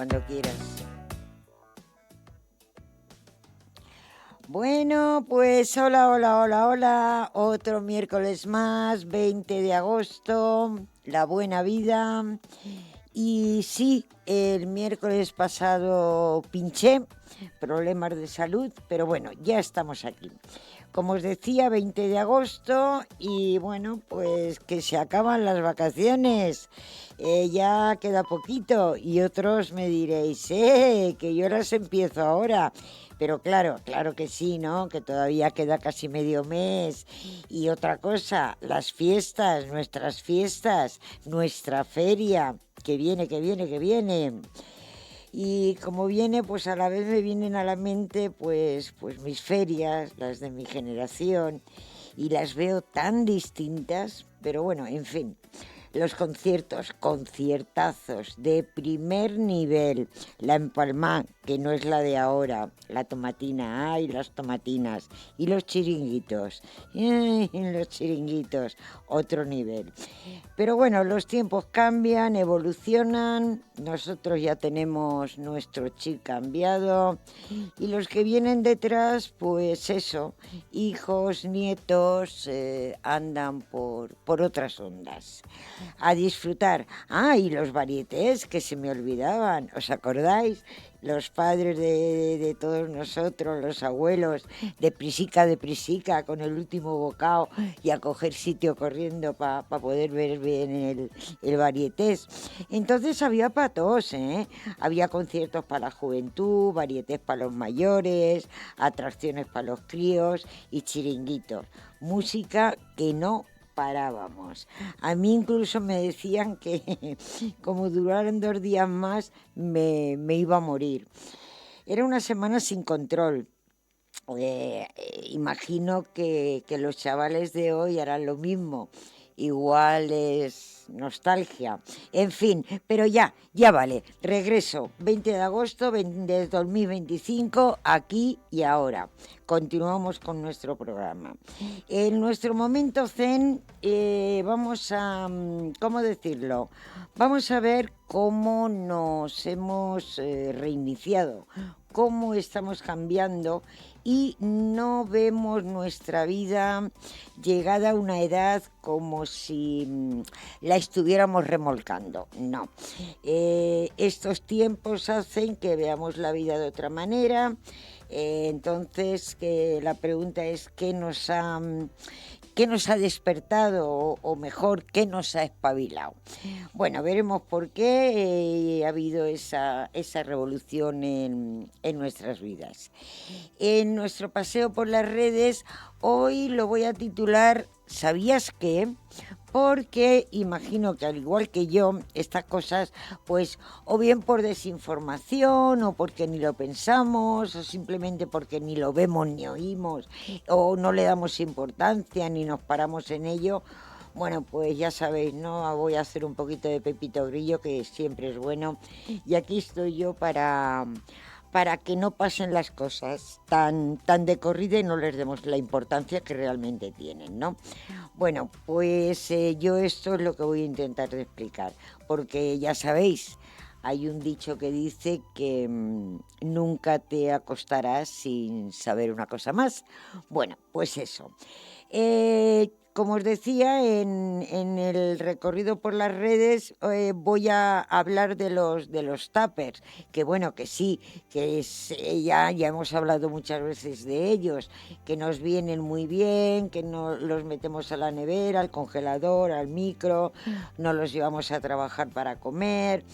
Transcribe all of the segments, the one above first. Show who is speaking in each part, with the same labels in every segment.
Speaker 1: cuando quieras. Bueno, pues hola. Otro miércoles más, 20 de agosto, la buena vida. Y sí, el miércoles pasado pinché, problemas de salud, pero bueno, ya estamos aquí. Como os decía, 20 de agosto y bueno, pues que se acaban las vacaciones. Ya queda poquito y otros me diréis, que yo las empiezo ahora. Pero claro que sí, ¿no? Que todavía queda casi medio mes. Y otra cosa, las fiestas, nuestra feria, que viene. Y como viene, pues a la vez me vienen a la mente pues mis ferias, las de mi generación, y las veo tan distintas, pero bueno, en fin. Los conciertos, conciertazos de primer nivel. La Empalmá, que no es la de ahora. La Tomatina, ay, las tomatinas. Y los chiringuitos. Los chiringuitos, otro nivel. Pero bueno, los tiempos cambian, evolucionan. Nosotros ya tenemos nuestro chip cambiado. Y los que vienen detrás, pues eso, hijos, nietos, andan por otras ondas. A disfrutar. Ah, y los varietés que se me olvidaban, ¿os acordáis? Los padres de todos nosotros, los abuelos, de prisica, con el último bocado y a coger sitio corriendo para poder ver bien el varietés. Entonces había para todos, ¿eh? Había conciertos para la juventud, varietés para los mayores, atracciones para los críos y chiringuitos. Música que no parábamos. A mí incluso me decían que como duraran 2 días más me iba a morir. Era una semana sin control. Imagino que los chavales de hoy harán lo mismo. Igual es nostalgia. En fin, pero ya vale. Regreso 20 de agosto de 2025, aquí y ahora. Continuamos con nuestro programa. En nuestro momento zen vamos a, ¿cómo decirlo? Vamos a ver cómo nos hemos reiniciado, cómo estamos cambiando y no vemos nuestra vida llegada a una edad como si la estuviéramos remolcando. No. Estos tiempos hacen que veamos la vida de otra manera. Entonces, la pregunta es ¿qué nos ha despertado o mejor, qué nos ha espabilado? Bueno, veremos por qué ha habido esa revolución en nuestras vidas. En nuestro paseo por las redes, hoy lo voy a titular ¿Sabías qué? Porque imagino que al igual que yo, estas cosas, pues o bien por desinformación, o porque ni lo pensamos, o simplemente porque ni lo vemos ni oímos, o no le damos importancia ni nos paramos en ello. Bueno, pues ya sabéis, ¿no? Voy a hacer un poquito de Pepito Grillo, que siempre es bueno. Y aquí estoy yo para que no pasen las cosas tan de corrida y no les demos la importancia que realmente tienen, ¿no? Bueno, pues yo esto es lo que voy a intentar de explicar, porque ya sabéis, hay un dicho que dice que nunca te acostarás sin saber una cosa más. Bueno, pues eso. Como os decía, en el recorrido por las redes voy a hablar de los tuppers, que bueno, que sí, que ya hemos hablado muchas veces de ellos, que nos vienen muy bien, que los metemos a la nevera, al congelador, al micro, nos los llevamos a trabajar para comer.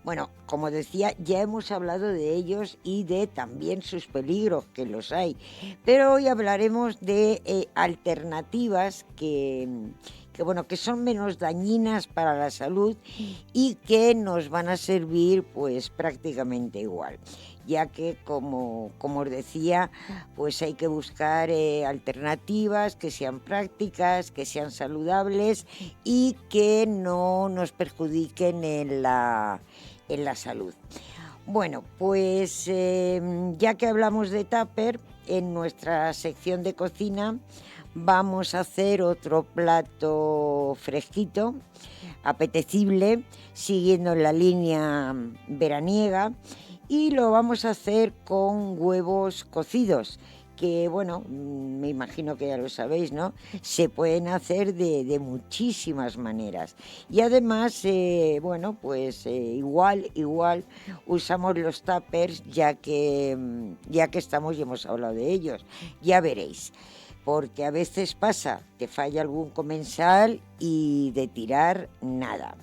Speaker 1: Bueno, como decía, ya hemos hablado de ellos y de también sus peligros, que los hay. Pero hoy hablaremos de alternativas que son menos dañinas para la salud y que nos van a servir pues prácticamente igual, ya que como os decía, pues hay que buscar alternativas que sean prácticas, que sean saludables y que no nos perjudiquen en la salud. Bueno, pues ya que hablamos de tupper, en nuestra sección de cocina vamos a hacer otro plato fresquito. apetecible, siguiendo la línea veraniega, y lo vamos a hacer con huevos cocidos, que bueno, me imagino que ya lo sabéis, ¿no? Se pueden hacer de muchísimas maneras. Y además, bueno, pues igual usamos los tuppers, ya que estamos y hemos hablado de ellos. Ya veréis, porque a veces pasa que falla algún comensal y de tirar nada.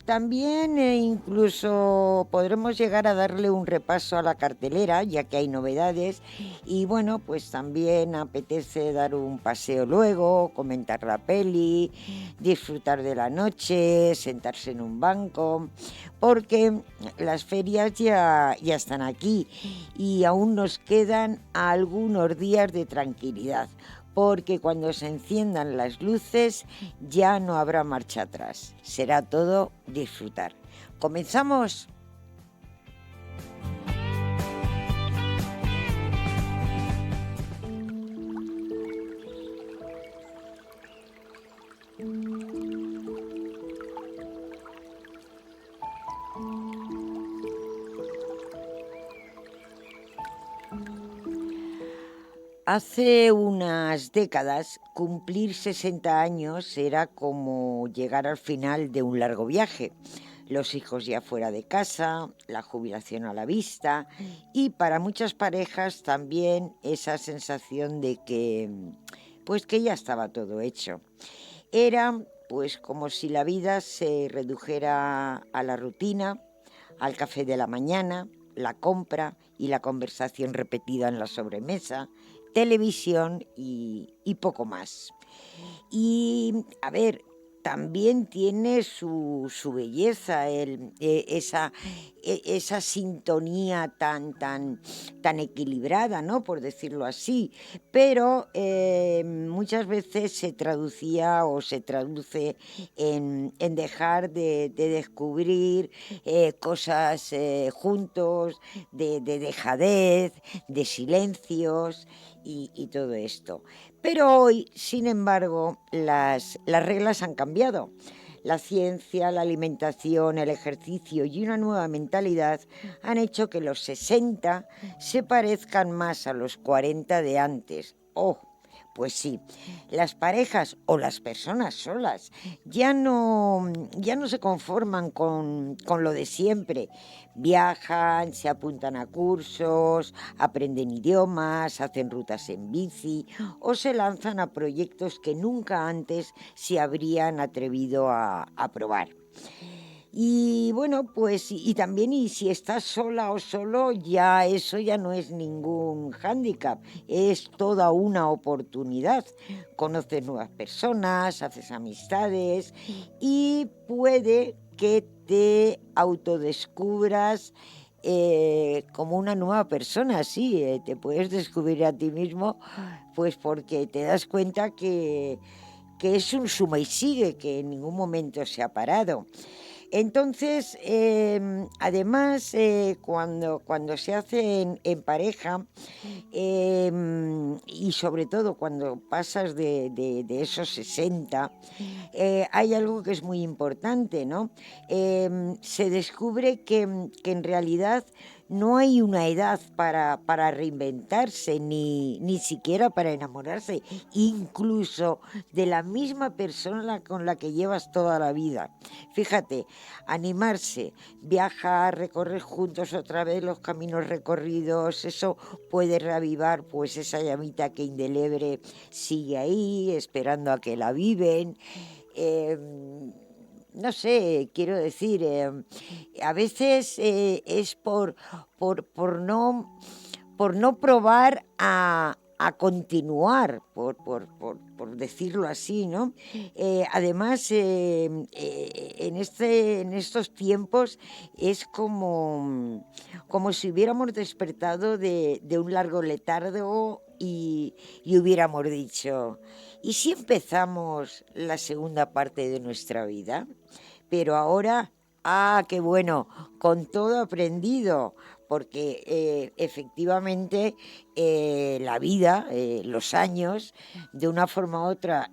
Speaker 1: También incluso podremos llegar a darle un repaso a la cartelera, ya que hay novedades, y bueno, pues también apetece dar un paseo luego, comentar la peli, disfrutar de la noche, sentarse en un banco, porque las ferias ya están aquí y aún nos quedan algunos días de tranquilidad, porque cuando se enciendan las luces ya no habrá marcha atrás. Será todo disfrutar. ¿Comenzamos? Hace unas décadas, cumplir 60 años era como llegar al final de un largo viaje. Los hijos ya fuera de casa, la jubilación a la vista y para muchas parejas también esa sensación de que, pues que ya estaba todo hecho. Era pues como si la vida se redujera a la rutina, al café de la mañana, la compra y la conversación repetida en la sobremesa, televisión y poco más. Y a ver, también tiene su belleza, esa sintonía tan equilibrada, ¿no? Por decirlo así. Pero muchas veces se traducía o se traduce en dejar de descubrir cosas juntos, de dejadez, de silencios y todo esto. Pero hoy, sin embargo, las reglas han cambiado. La ciencia, la alimentación, el ejercicio y una nueva mentalidad han hecho que los 60 se parezcan más a los 40 de antes. Oh, pues sí, las parejas o las personas solas ya no se conforman con lo de siempre. Viajan, se apuntan a cursos, aprenden idiomas, hacen rutas en bici o se lanzan a proyectos que nunca antes se habrían atrevido a probar. Y bueno, pues y también y si estás sola o solo, ya eso ya no es ningún hándicap, es toda una oportunidad. Conoces nuevas personas, haces amistades y puede que te autodescubras como una nueva persona, sí, te puedes descubrir a ti mismo, pues porque te das cuenta que es un suma y sigue, que en ningún momento se ha parado. Entonces, además, cuando se hace en pareja, y sobre todo cuando pasas de esos 60, hay algo que es muy importante, ¿no? Se descubre que en realidad no hay una edad para reinventarse, ni siquiera para enamorarse, incluso de la misma persona con la que llevas toda la vida. Fíjate, animarse, viajar, recorrer juntos otra vez los caminos recorridos, eso puede reavivar pues esa llamita que indeleble sigue ahí, esperando a que la viven. Eh, no sé, quiero decir, a veces es por no probar a continuar, por decirlo así, ¿no? Además, en estos tiempos es como si hubiéramos despertado de un largo letargo y hubiéramos dicho, ¿y si empezamos la segunda parte de nuestra vida? Pero ahora, qué bueno, con todo aprendido, porque efectivamente la vida, los años, de una forma u otra,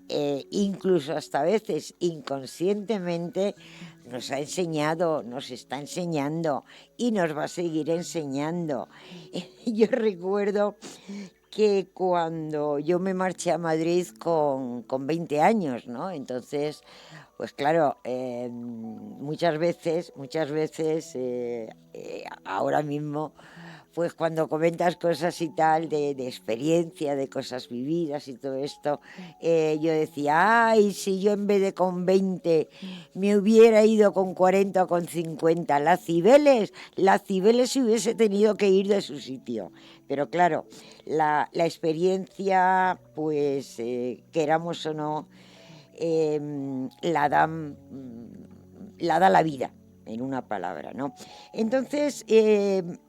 Speaker 1: incluso hasta a veces inconscientemente, nos ha enseñado, nos está enseñando y nos va a seguir enseñando. Yo recuerdo que cuando yo me marché a Madrid con 20 años, ¿no? Entonces, pues claro, muchas veces, ahora mismo, pues cuando comentas cosas y tal, de experiencia, de cosas vividas y todo esto, yo decía, ay, si yo en vez de con 20 me hubiera ido con 40 o con 50, la Cibeles se hubiese tenido que ir de su sitio. Pero claro, la experiencia, pues queramos o no, la da la vida, en una palabra, ¿no? Entonces,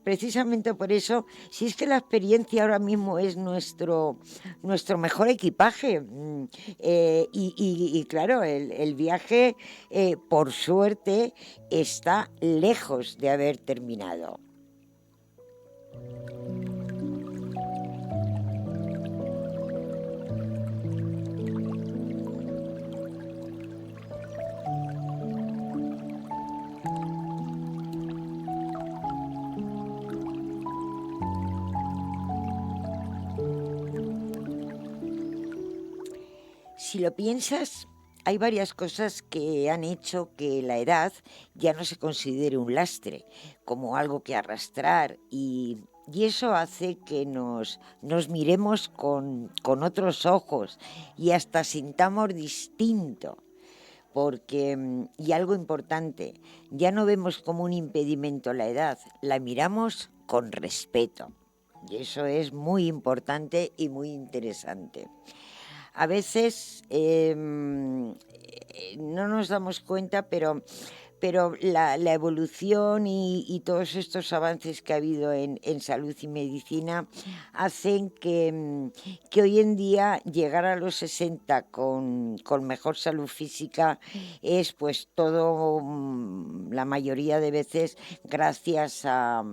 Speaker 1: precisamente por eso, si es que la experiencia ahora mismo es nuestro mejor equipaje, y claro, el viaje, por suerte, está lejos de haber terminado. Si lo piensas, hay varias cosas que han hecho que la edad ya no se considere un lastre, como algo que arrastrar, y eso hace que nos miremos con otros ojos y hasta sintamos distinto. Porque, y algo importante, ya no vemos como un impedimento la edad, la miramos con respeto. Y eso es muy importante y muy interesante. A veces no nos damos cuenta, pero la evolución y todos estos avances que ha habido en salud y medicina hacen que hoy en día llegar a los 60 con mejor salud física es pues todo, la mayoría de veces, gracias a,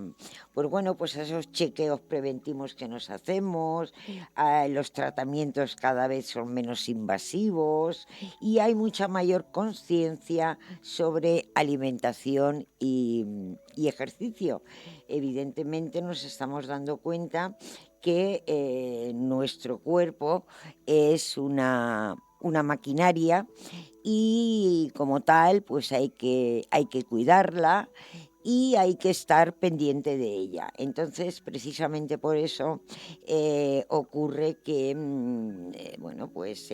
Speaker 1: pues bueno, pues a esos chequeos preventivos que nos hacemos, a los tratamientos cada vez son menos invasivos y hay mucha mayor conciencia sobre alimentación y ejercicio. Evidentemente nos estamos dando cuenta que nuestro cuerpo es una maquinaria y como tal pues hay que cuidarla y hay que estar pendiente de ella. Entonces, precisamente por eso ocurre que, bueno, pues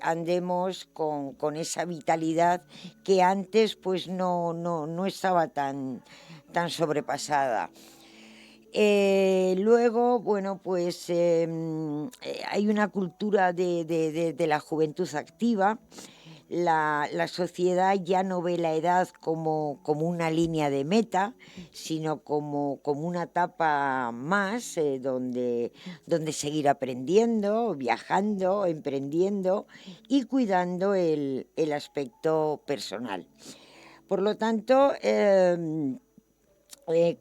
Speaker 1: andemos con esa vitalidad que antes pues no estaba tan sobrepasada. Luego, bueno, pues hay una cultura de la juventud activa. La sociedad ya no ve la edad como una línea de meta, sino como una etapa más, donde seguir aprendiendo, viajando, emprendiendo y cuidando el aspecto personal. Por lo tanto,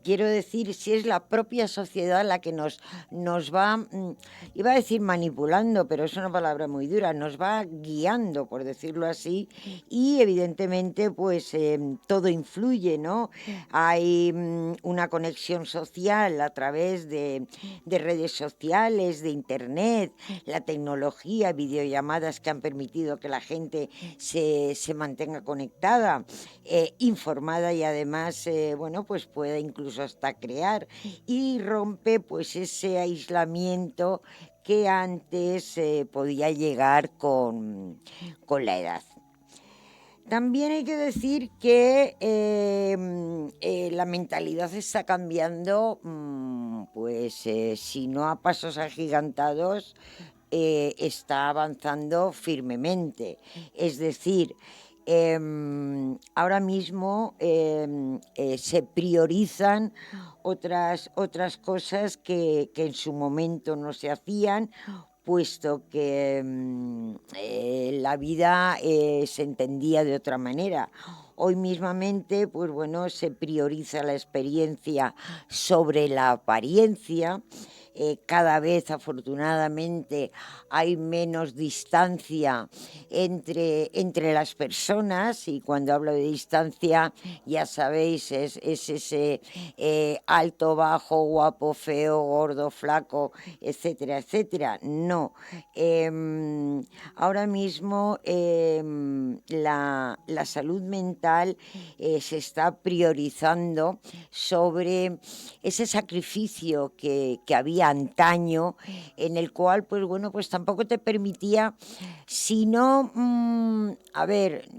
Speaker 1: quiero decir, si es la propia sociedad la que nos va, iba a decir manipulando, pero es una palabra muy dura, nos va guiando, por decirlo así, y evidentemente pues todo influye, ¿no? Hay una conexión social a través de redes sociales, de internet, la tecnología, videollamadas que han permitido que la gente se mantenga conectada, informada y además, bueno, pues pueda incluso hasta crear y rompe pues ese aislamiento que antes podía llegar con la edad. También hay que decir que la mentalidad está cambiando, pues si no a pasos agigantados, está avanzando firmemente. Es decir, ahora mismo se priorizan otras cosas que en su momento no se hacían, puesto que la vida se entendía de otra manera. Hoy mismamente, pues bueno, se prioriza la experiencia sobre la apariencia. Cada vez, afortunadamente, hay menos distancia entre las personas, y cuando hablo de distancia, ya sabéis, es ese alto, bajo, guapo, feo, gordo, flaco, etcétera, etcétera. No. Ahora mismo la salud mental se está priorizando sobre ese sacrificio que había antaño, en el cual, pues bueno, pues tampoco te permitía, sino, a ver,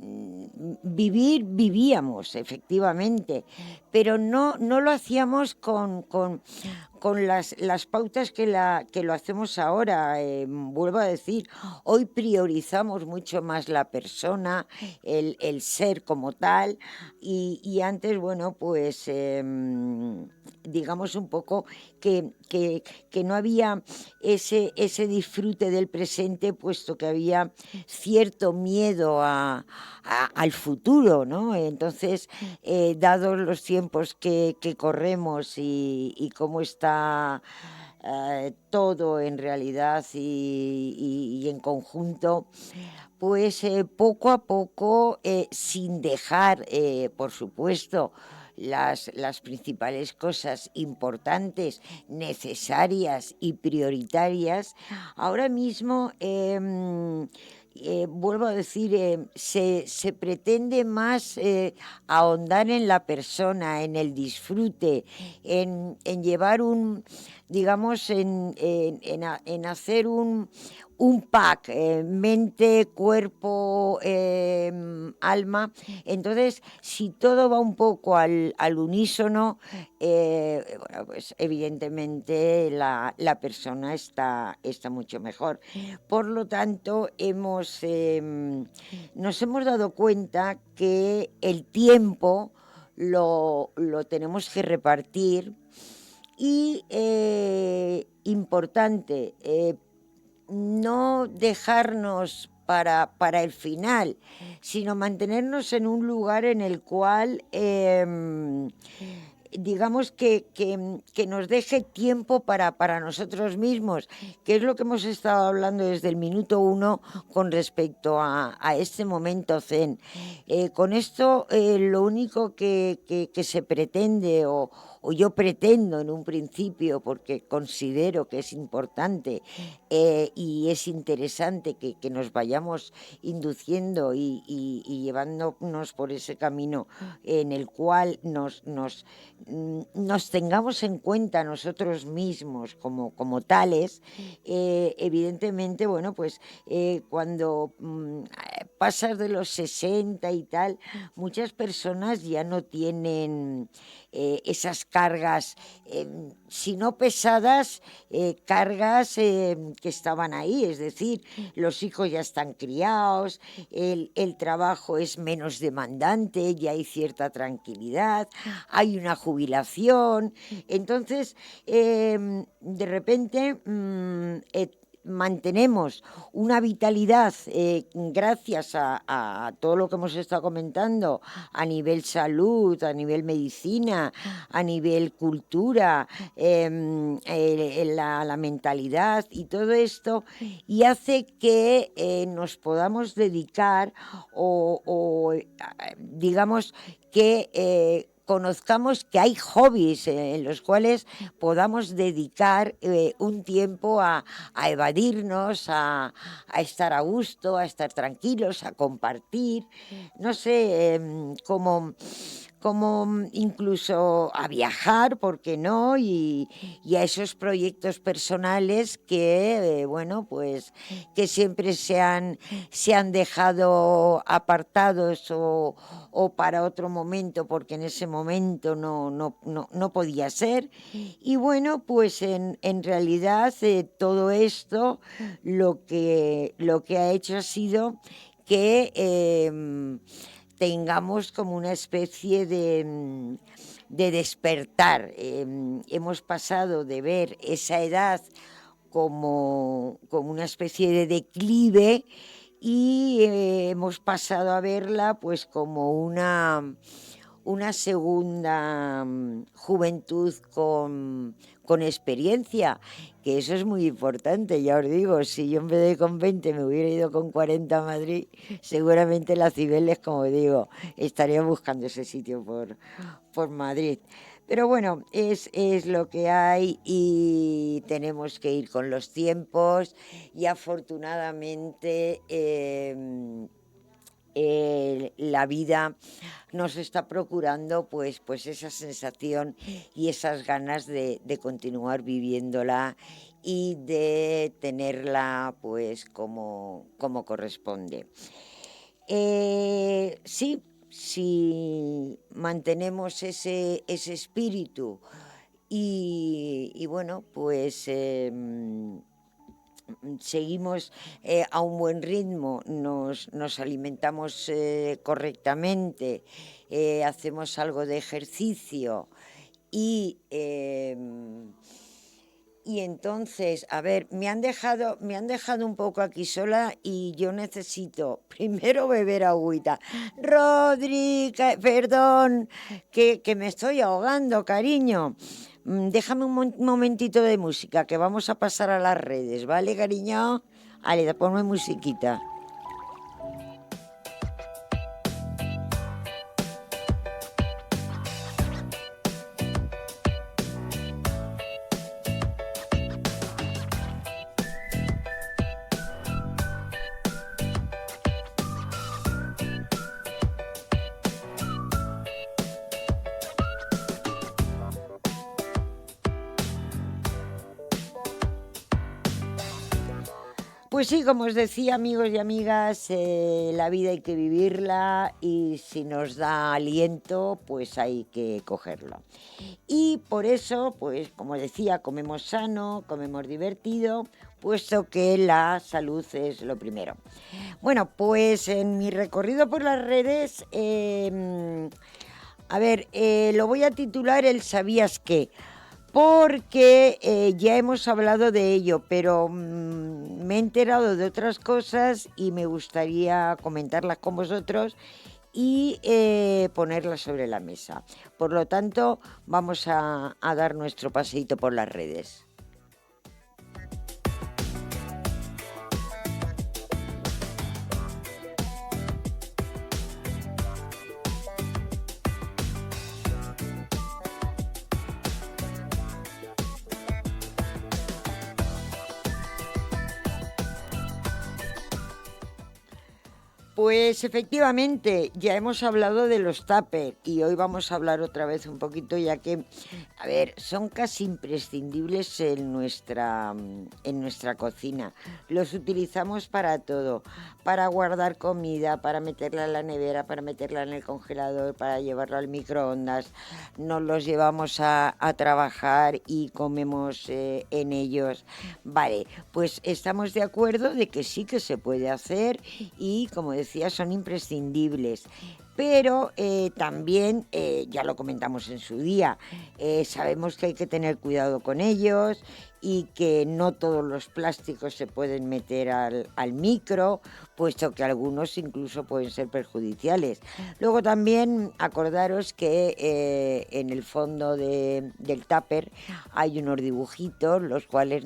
Speaker 1: vivíamos, efectivamente, pero no lo hacíamos con las pautas que lo hacemos ahora. Vuelvo a decir, hoy priorizamos mucho más la persona, el ser como tal, y antes, bueno, pues digamos un poco que no había ese disfrute del presente, puesto que había cierto miedo al futuro, ¿no? Entonces, dados los tiempos que corremos y cómo está todo en realidad y en conjunto, pues poco a poco, sin dejar, por supuesto, las principales cosas importantes, necesarias y prioritarias, ahora mismo, vuelvo a decir, se pretende más ahondar en la persona, en el disfrute, en llevar digamos, en hacer un pack, mente, cuerpo, alma. Entonces, si todo va un poco al unísono, bueno, pues evidentemente la persona está mucho mejor. Por lo tanto, nos hemos dado cuenta que el tiempo lo tenemos que repartir y, importante, no dejarnos para el final, sino mantenernos en un lugar en el cual, digamos que nos deje tiempo para nosotros mismos, que es lo que hemos estado hablando desde el minuto uno con respecto a este momento zen. Con esto, lo único que se pretende, o yo pretendo en un principio, porque considero que es importante y es interesante que nos vayamos induciendo y llevándonos por ese camino en el cual nos tengamos en cuenta nosotros mismos como tales. Evidentemente, bueno, pues cuando pasas de los 60 y tal, muchas personas ya no tienen esas cargas, si no pesadas, cargas que estaban ahí. Es decir, los hijos ya están criados, el trabajo es menos demandante, ya hay cierta tranquilidad, hay una jubilación. Entonces, de repente, mantenemos una vitalidad, gracias a todo lo que hemos estado comentando, a nivel salud, a nivel medicina, a nivel cultura, la mentalidad y todo esto, y hace que nos podamos dedicar, digamos que conozcamos que hay hobbies en los cuales podamos dedicar un tiempo a evadirnos, a estar a gusto, a estar tranquilos, a compartir, no sé, como incluso a viajar, ¿por qué no? Y a esos proyectos personales que, bueno, pues que siempre se han dejado apartados, o para otro momento, porque en ese momento no podía ser. Y bueno, pues en realidad, todo esto lo que ha hecho ha sido que tengamos como una especie de despertar. Hemos pasado de ver esa edad como una especie de declive y hemos pasado a verla pues como una segunda juventud con experiencia, que eso es muy importante, ya os digo, si yo en vez de con 20 me hubiera ido con 40 a Madrid, seguramente la Cibeles, como digo, estaría buscando ese sitio por Madrid. Pero bueno, es lo que hay y tenemos que ir con los tiempos y afortunadamente la vida nos está procurando pues esa sensación y esas ganas de continuar viviéndola y de tenerla pues como corresponde. Sí, si mantenemos ese espíritu y bueno, pues seguimos a un buen ritmo, nos alimentamos correctamente, hacemos algo de ejercicio y entonces, a ver, me han dejado un poco aquí sola y yo necesito primero beber agüita. Rodri, perdón, que me estoy ahogando, cariño. Déjame un momentito de música, que vamos a pasar a las redes, ¿vale, cariño? Ale, ponme musiquita. Pues sí, como os decía, amigos y amigas, la vida hay que vivirla y si nos da aliento, pues hay que cogerlo. Y por eso, pues como decía, comemos sano, comemos divertido, puesto que la salud es lo primero. Bueno, pues en mi recorrido por las redes, a ver, lo voy a titular el ¿sabías qué? Porque ya hemos hablado de ello, pero me he enterado de otras cosas y me gustaría comentarlas con vosotros y ponerlas sobre la mesa. Por lo tanto, vamos a dar nuestro paseíto por las redes. Pues efectivamente, ya hemos hablado de los tuppers y hoy vamos a hablar otra vez un poquito, ya que, a ver, son casi imprescindibles en nuestra cocina. Los utilizamos para todo, para guardar comida, para meterla en la nevera, para meterla en el congelador, para llevarla al microondas. Nos los llevamos a trabajar y comemos en ellos. Vale, pues estamos de acuerdo de que sí que se puede hacer y, como decía, son imprescindibles. Pero también, ya lo comentamos en su día, sabemos que hay que tener cuidado con ellos y que no todos los plásticos se pueden meter al micro, puesto que algunos incluso pueden ser perjudiciales. Luego también acordaros que en el fondo del tupper hay unos dibujitos, los cuales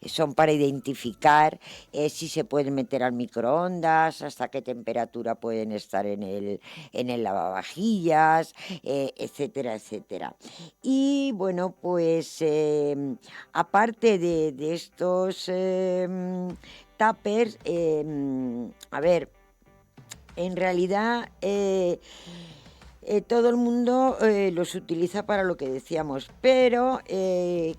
Speaker 1: son para identificar si se pueden meter al microondas, hasta qué temperatura pueden estar en el lavavajillas, etcétera, etcétera. Y bueno, pues aparte de estos tuppers, a ver, en realidad todo el mundo los utiliza para lo que decíamos, pero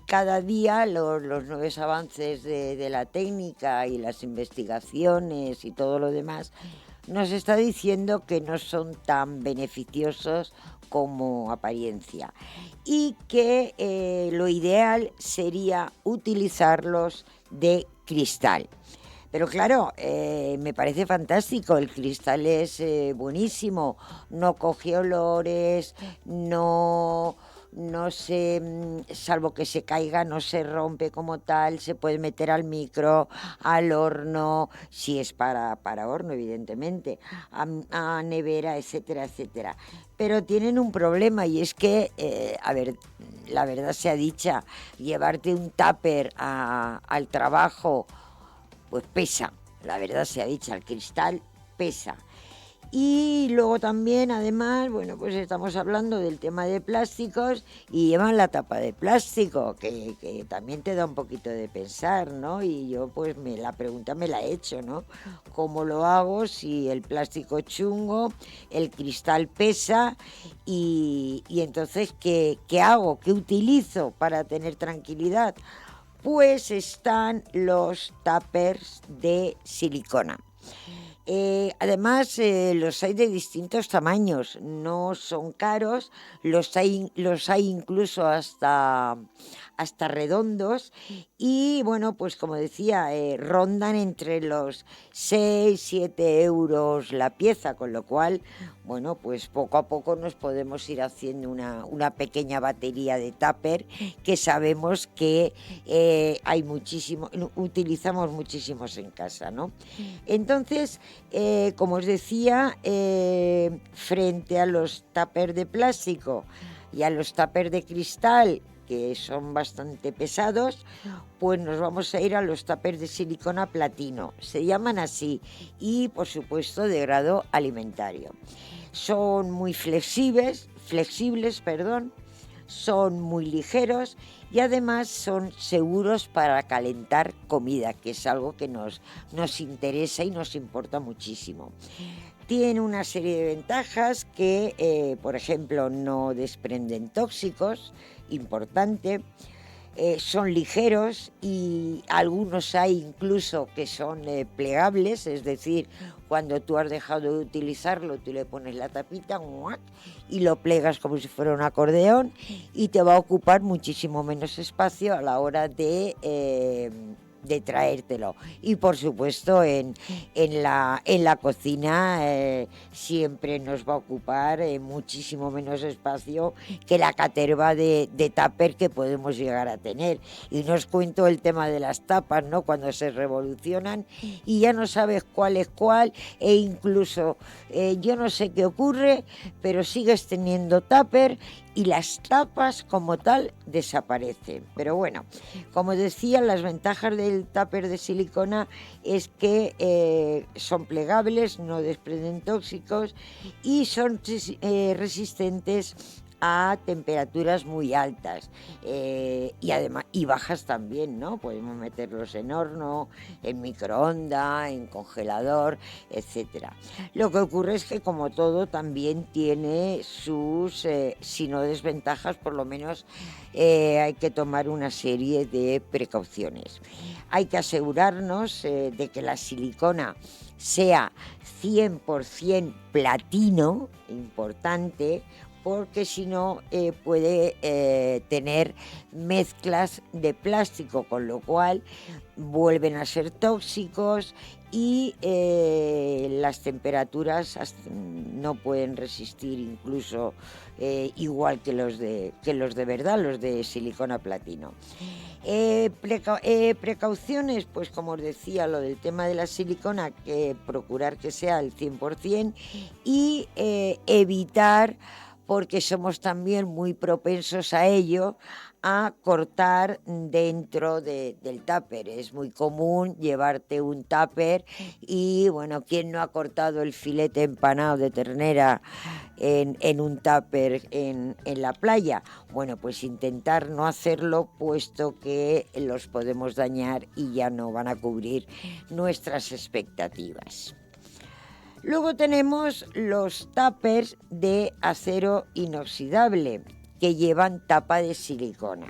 Speaker 1: cada día los nuevos avances de la técnica y las investigaciones y todo lo demás nos está diciendo que no son tan beneficiosos como apariencia y que lo ideal sería utilizarlos de cristal. Pero claro, me parece fantástico, el cristal es buenísimo, no coge olores, no no se, salvo que se caiga, no se rompe como tal, se puede meter al micro, al horno, si es para horno, evidentemente, a nevera, etcétera, etcétera. Pero tienen un problema y es que, a ver, la verdad sea dicha, llevarte un tupper al trabajo, pues pesa, la verdad sea dicha, el cristal pesa. Y luego también, además, bueno, pues estamos hablando del tema de plásticos y llevan la tapa de plástico, que también te da un poquito de pensar, ¿no? Y yo pues la pregunta me la he hecho, ¿no? ¿Cómo lo hago si el plástico es chungo, el cristal pesa y entonces ¿qué hago? ¿Qué utilizo para tener tranquilidad? Pues están los tuppers de silicona. Además, los hay de distintos tamaños, no son caros, los hay incluso hasta redondos y bueno, pues como decía, rondan entre los 6 7 euros la pieza, con lo cual, bueno, pues poco a poco nos podemos ir haciendo una pequeña batería de tupper que sabemos que utilizamos muchísimos en casa, ¿no? Entonces, como os decía, frente a los tuppers de plástico y a los tuppers de cristal, que son bastante pesados, pues nos vamos a ir a los tuppers de silicona platino. Se llaman así y, por supuesto, de grado alimentario. Son muy flexibles, perdón, son muy ligeros y además son seguros para calentar comida, que es algo que nos interesa y nos importa muchísimo. Tiene una serie de ventajas que, por ejemplo, no desprenden tóxicos, importante. Son ligeros y algunos hay incluso que son plegables, es decir, cuando tú has dejado de utilizarlo, tú le pones la tapita y lo plegas como si fuera un acordeón y te va a ocupar muchísimo menos espacio a la hora de traértelo. Y por supuesto en la cocina siempre nos va a ocupar muchísimo menos espacio que la caterva de tupper que podemos llegar a tener. Y no os cuento el tema de las tapas, ¿no? Cuando se revolucionan y ya no sabes cuál es cuál e incluso yo no sé qué ocurre, pero sigues teniendo tupper y las tapas como tal desaparecen. Pero bueno, como decía, las ventajas del tupper de silicona es que son plegables, no desprenden tóxicos y son resistentes a temperaturas muy altas y además y bajas también, ¿no? Podemos meterlos en horno, en microondas, en congelador, etcétera. Lo que ocurre es que como todo también tiene sus, si no desventajas, por lo menos hay que tomar una serie de precauciones. Hay que asegurarnos de que la silicona sea 100% platino, importante, porque si no puede tener mezclas de plástico, con lo cual vuelven a ser tóxicos y las temperaturas no pueden resistir incluso igual que los de verdad, los de silicona platino. Precauciones, pues como os decía, lo del tema de la silicona, que procurar que sea al 100% y evitar, porque somos también muy propensos a ello, a cortar dentro del tupper. Es muy común llevarte un tupper y, bueno, ¿quién no ha cortado el filete empanado de ternera en un tupper en la playa? Bueno, pues intentar no hacerlo, puesto que los podemos dañar y ya no van a cubrir nuestras expectativas. Luego tenemos los tuppers de acero inoxidable que llevan tapa de silicona.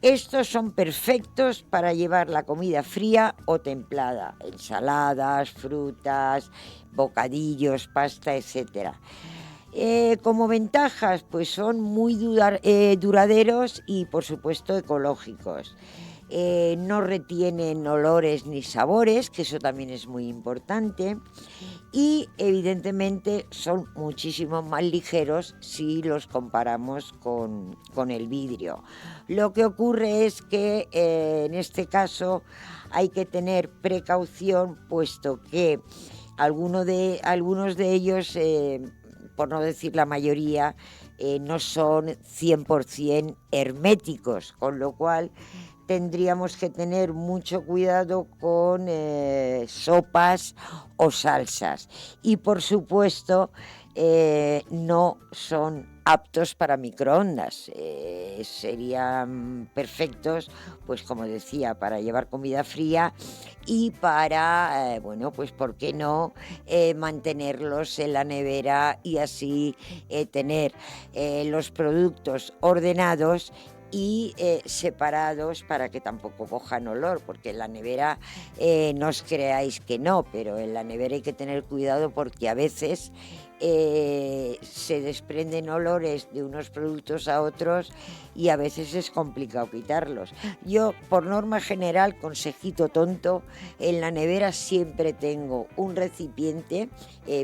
Speaker 1: Estos son perfectos para llevar la comida fría o templada, ensaladas, frutas, bocadillos, pasta, etc. Como ventajas, pues son muy duraderos y, por supuesto, ecológicos. no retienen olores ni sabores, que eso también es muy importante, y evidentemente son muchísimo más ligeros si los comparamos con el vidrio. Lo que ocurre es que en este caso hay que tener precaución, puesto que algunos de ellos, por no decir la mayoría, no son 100% herméticos, con lo cual tendríamos que tener mucho cuidado con sopas o salsas. Y por supuesto, no son aptos para microondas. Serían perfectos, pues como decía, para llevar comida fría y para, bueno, pues ¿por qué no mantenerlos en la nevera y así tener los productos ordenados y separados para que tampoco cojan olor, porque en la nevera no os creáis que no, pero en la nevera hay que tener cuidado porque a veces se desprenden olores de unos productos a otros y a veces es complicado quitarlos. Yo, por norma general, consejito tonto, en la nevera siempre tengo un recipiente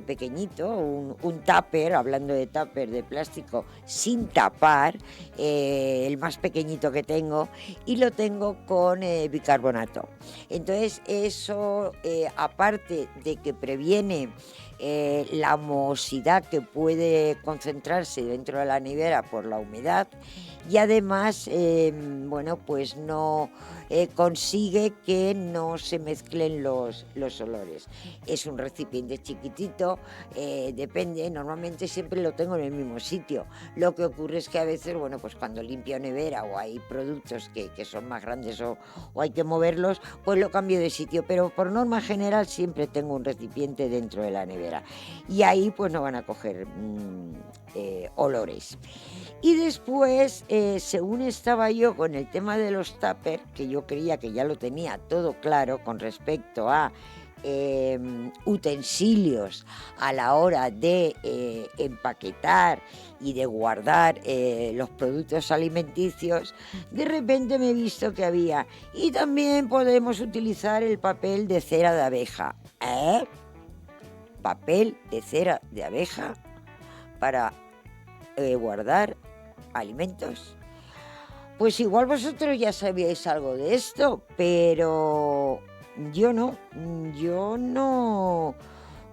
Speaker 1: pequeñito, un tupper, hablando de tupper de plástico, sin tapar, el más pequeñito que tengo, y lo tengo con bicarbonato. Entonces eso, aparte de que previene la mohosidad que puede concentrarse dentro de la nevera por la humedad, y además, bueno, pues no consigue que no se mezclen los olores. Es un recipiente chiquitito, depende, normalmente siempre lo tengo en el mismo sitio. Lo que ocurre es que a veces, bueno, pues cuando limpio nevera o hay productos que son más grandes o hay que moverlos, pues lo cambio de sitio, pero por norma general siempre tengo un recipiente dentro de la nevera y ahí pues no van a coger olores. Y después, según estaba yo con el tema de los tuppers, que yo creía que ya lo tenía todo claro con respecto a utensilios a la hora de empaquetar y de guardar los productos alimenticios, de repente me he visto que había, y también podemos utilizar el papel de cera de abeja. Papel de cera de abeja para guardar alimentos. Pues igual vosotros ya sabíais algo de esto, pero yo no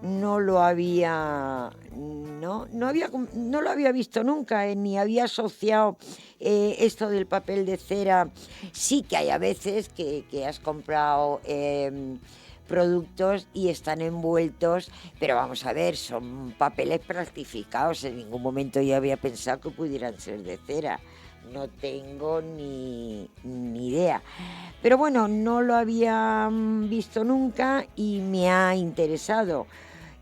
Speaker 1: lo había, no lo había visto nunca, ni había asociado esto del papel de cera. Sí que hay a veces que has comprado productos y están envueltos, pero vamos a ver, son papeles plastificados. En ningún momento yo había pensado que pudieran ser de cera. No tengo ni idea. Pero bueno, no lo había visto nunca y me ha interesado.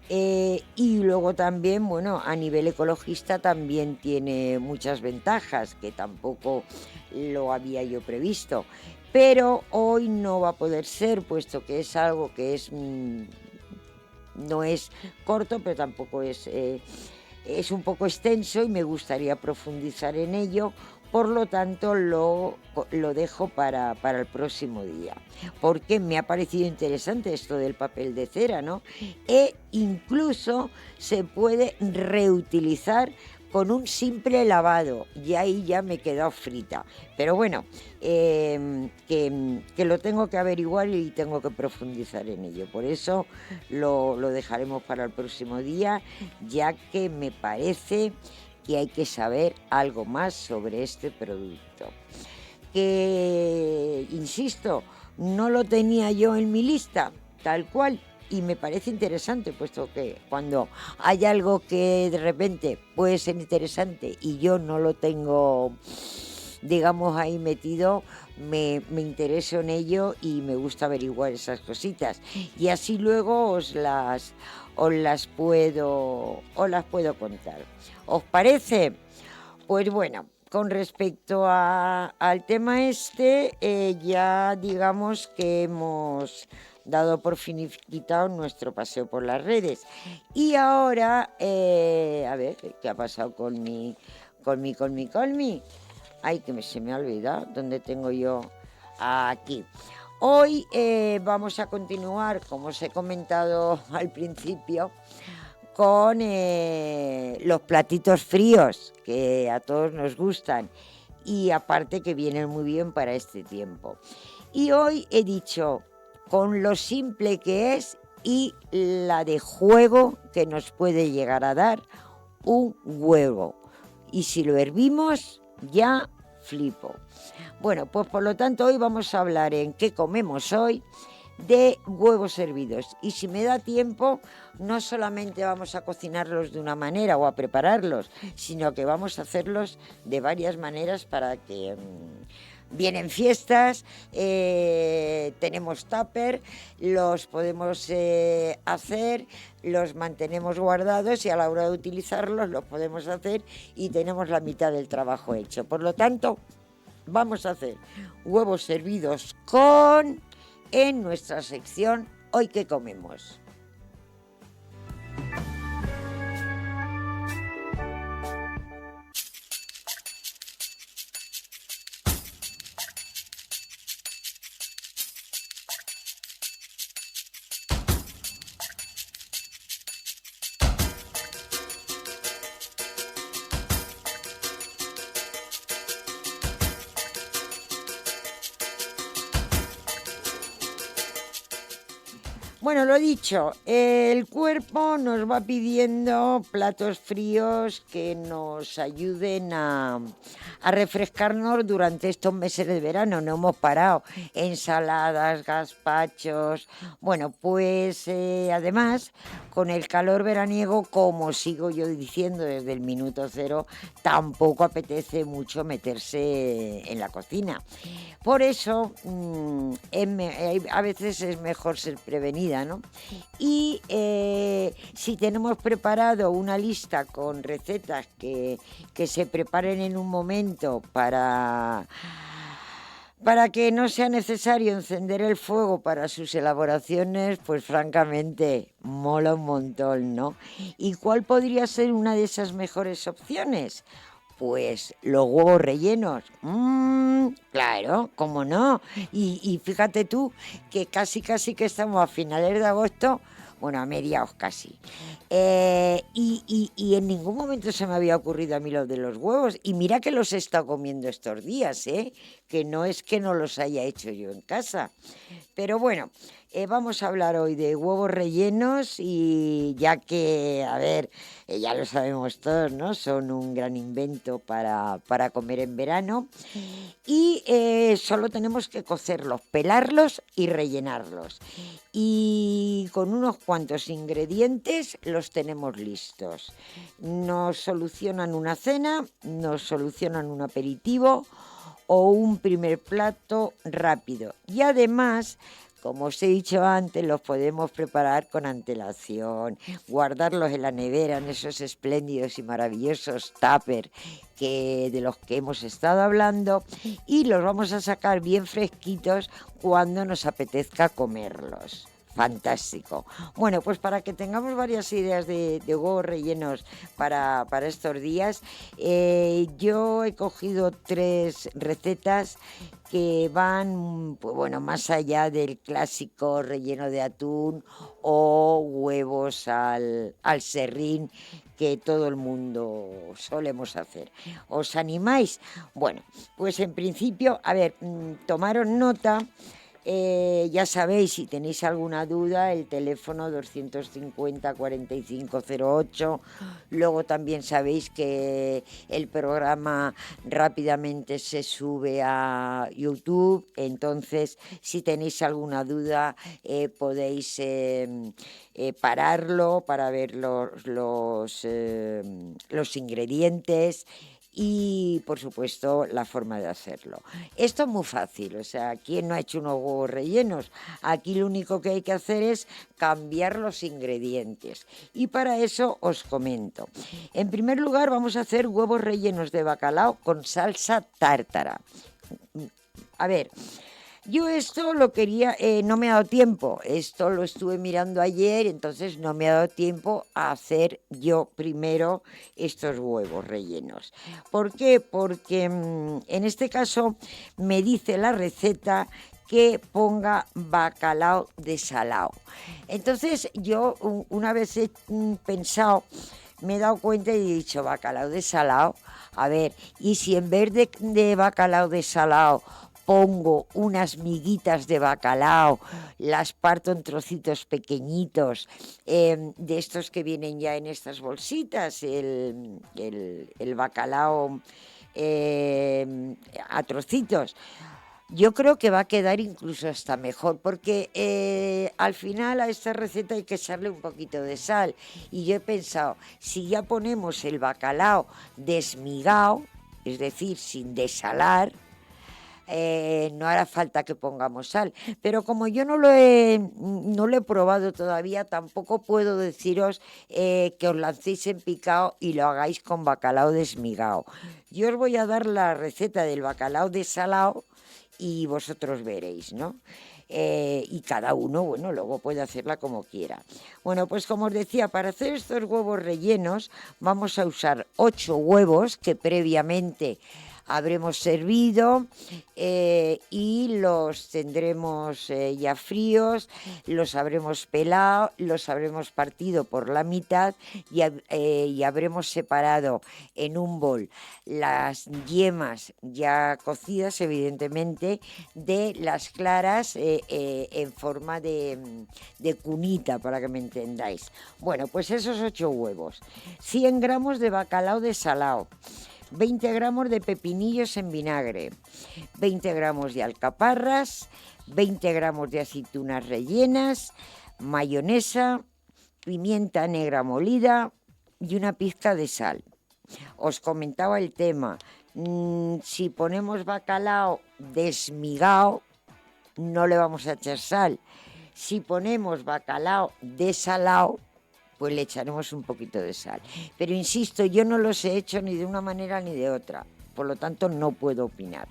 Speaker 1: Y luego también, bueno, a nivel ecologista también tiene muchas ventajas, que tampoco lo había yo previsto. Pero hoy no va a poder ser, puesto que es algo que no es corto, pero tampoco es un poco extenso y me gustaría profundizar en ello. Por lo tanto, lo dejo para el próximo día, porque me ha parecido interesante esto del papel de cera, ¿no? E incluso se puede reutilizar con un simple lavado, y ahí ya me he quedado frita. Pero bueno, que lo tengo que averiguar y tengo que profundizar en ello. Por eso lo dejaremos para el próximo día, ya que me parece que hay que saber algo más sobre este producto. Que, insisto, no lo tenía yo en mi lista, tal cual, y me parece interesante, puesto que cuando hay algo que de repente puede ser interesante y yo no lo tengo, digamos, ahí metido, me intereso en ello y me gusta averiguar esas cositas. Y así luego os las puedo contar. ¿Os parece? Pues bueno, con respecto al tema este, ya digamos que hemos dado por finiquitado nuestro paseo por las redes. Y ahora, a ver, ¿qué ha pasado con mi? Ay, se me ha olvidado. ¿Dónde tengo yo? aquí. Hoy vamos a continuar, como os he comentado al principio, con los platitos fríos que a todos nos gustan y aparte que vienen muy bien para este tiempo. Y hoy he dicho con lo simple que es y la de juego que nos puede llegar a dar un huevo. Y si lo hervimos, ya flipo. Bueno, pues por lo tanto hoy vamos a hablar en qué comemos hoy de huevos hervidos. Y si me da tiempo, no solamente vamos a cocinarlos de una manera o a prepararlos, sino que vamos a hacerlos de varias maneras para que... Vienen fiestas, tenemos tupper, los podemos hacer, los mantenemos guardados y a la hora de utilizarlos los podemos hacer y tenemos la mitad del trabajo hecho. Por lo tanto, vamos a hacer huevos hervidos en nuestra sección Hoy ¿qué comemos? Bueno, lo dicho, el cuerpo nos va pidiendo platos fríos que nos ayuden a refrescarnos durante estos meses de verano. No hemos parado. Ensaladas, gazpachos. Bueno, pues además, con el calor veraniego, como sigo yo diciendo desde el minuto cero, tampoco apetece mucho meterse en la cocina. Por eso, a veces es mejor ser prevenida, ¿no? Y si tenemos preparado una lista con recetas que se preparen en un momento para que no sea necesario encender el fuego para sus elaboraciones, pues francamente mola un montón, ¿no? ¿Y cuál podría ser una de esas mejores opciones? Pues los huevos rellenos. Claro, cómo no. Y fíjate tú que casi que estamos a finales de agosto, bueno, a mediados casi. Y en ningún momento se me había ocurrido a mí lo de los huevos. Y mira que los he estado comiendo estos días, que no es que no los haya hecho yo en casa. Pero bueno, vamos a hablar hoy de huevos rellenos y ya que, a ver, ya lo sabemos todos, ¿no? Son un gran invento para comer en verano y solo tenemos que cocerlos, pelarlos y rellenarlos. Y con unos cuantos ingredientes los tenemos listos. Nos solucionan una cena, nos solucionan un aperitivo o un primer plato rápido. Y además, como os he dicho antes, los podemos preparar con antelación, guardarlos en la nevera, en esos espléndidos y maravillosos tupper de los que hemos estado hablando, y los vamos a sacar bien fresquitos cuando nos apetezca comerlos. Fantástico. Bueno, pues para que tengamos varias ideas de huevos rellenos para estos días, yo he cogido 3 recetas que van, pues bueno, más allá del clásico relleno de atún o huevos al serrín que todo el mundo solemos hacer. ¿Os animáis? Bueno, pues en principio, a ver, tomaros nota. Ya sabéis, si tenéis alguna duda, el teléfono 250 4508. Luego también sabéis que el programa rápidamente se sube a YouTube. Entonces, si tenéis alguna duda, podéis pararlo para ver los ingredientes y, por supuesto, la forma de hacerlo. Esto es muy fácil, o sea, ¿quién no ha hecho unos huevos rellenos? Aquí lo único que hay que hacer es cambiar los ingredientes. Y para eso os comento. En primer lugar, vamos a hacer huevos rellenos de bacalao con salsa tártara. A ver, Yo esto lo quería, no me ha dado tiempo, esto lo estuve mirando ayer, entonces no me ha dado tiempo a hacer yo primero estos huevos rellenos. ¿Por qué? Porque en este caso me dice la receta que ponga bacalao desalado. Entonces yo una vez he pensado, me he dado cuenta y he dicho bacalao desalado. A ver, y si en vez de bacalao desalado pongo unas miguitas de bacalao, las parto en trocitos pequeñitos, de estos que vienen ya en estas bolsitas, el bacalao a trocitos. Yo creo que va a quedar incluso hasta mejor, porque al final a esta receta hay que echarle un poquito de sal. Y yo he pensado, si ya ponemos el bacalao desmigado, es decir, sin desalar, no hará falta que pongamos sal. Pero como yo no lo he probado todavía, tampoco puedo deciros que os lancéis en picado y lo hagáis con bacalao desmigado. Yo os voy a dar la receta del bacalao desalado y vosotros veréis, ¿no? Y cada uno, bueno, luego puede hacerla como quiera. Bueno, pues como os decía, para hacer estos huevos rellenos vamos a usar 8 huevos que previamente habremos servido y los tendremos ya fríos, los habremos pelado, los habremos partido por la mitad y habremos separado en un bol las yemas ya cocidas, evidentemente, de las claras en forma de cunita, para que me entendáis. Bueno, pues esos 8 huevos, 100 gramos de bacalao desalado, 20 gramos de pepinillos en vinagre, 20 gramos de alcaparras, 20 gramos de aceitunas rellenas, mayonesa, pimienta negra molida y una pizca de sal. Os comentaba el tema, si ponemos bacalao desmigado, no le vamos a echar sal. Si ponemos bacalao desalado, pues le echaremos un poquito de sal. Pero insisto, yo no los he hecho ni de una manera ni de otra, por lo tanto no puedo opinar.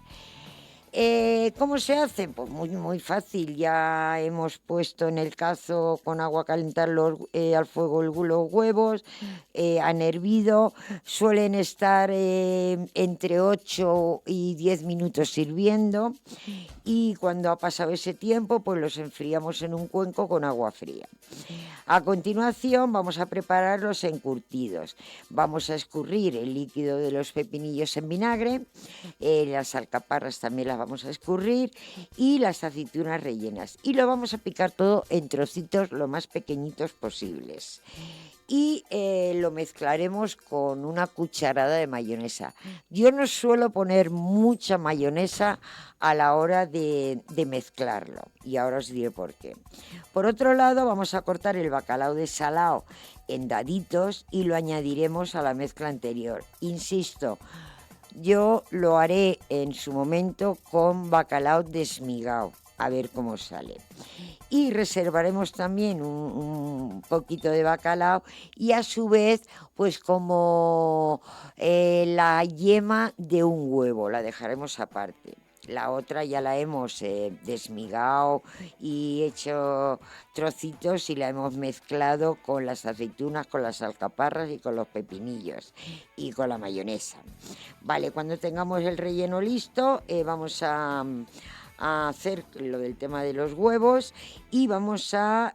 Speaker 1: ¿Cómo se hace? Pues muy fácil. Ya hemos puesto en el cazo con agua a calentar al fuego los huevos, han hervido, suelen estar entre 8 y 10 minutos hirviendo y cuando ha pasado ese tiempo pues los enfriamos en un cuenco con agua fría. A continuación vamos a preparar los encurtidos. Vamos a escurrir el líquido de los pepinillos en vinagre, las alcaparras también las vamos a escurrir y las aceitunas rellenas. Y lo vamos a picar todo en trocitos lo más pequeñitos posibles. Y lo mezclaremos con una cucharada de mayonesa. Yo no suelo poner mucha mayonesa a la hora de mezclarlo y ahora os diré por qué. Por otro lado, vamos a cortar el bacalao desalado en daditos y lo añadiremos a la mezcla anterior. Insisto, yo lo haré en su momento con bacalao desmigado, a ver cómo sale. Y reservaremos también un poquito de bacalao y a su vez pues como la yema de un huevo, la dejaremos aparte. La otra ya la hemos desmigado y hecho trocitos y la hemos mezclado con las aceitunas, con las alcaparras y con los pepinillos y con la mayonesa. Vale, cuando tengamos el relleno listo vamos a hacer lo del tema de los huevos y vamos a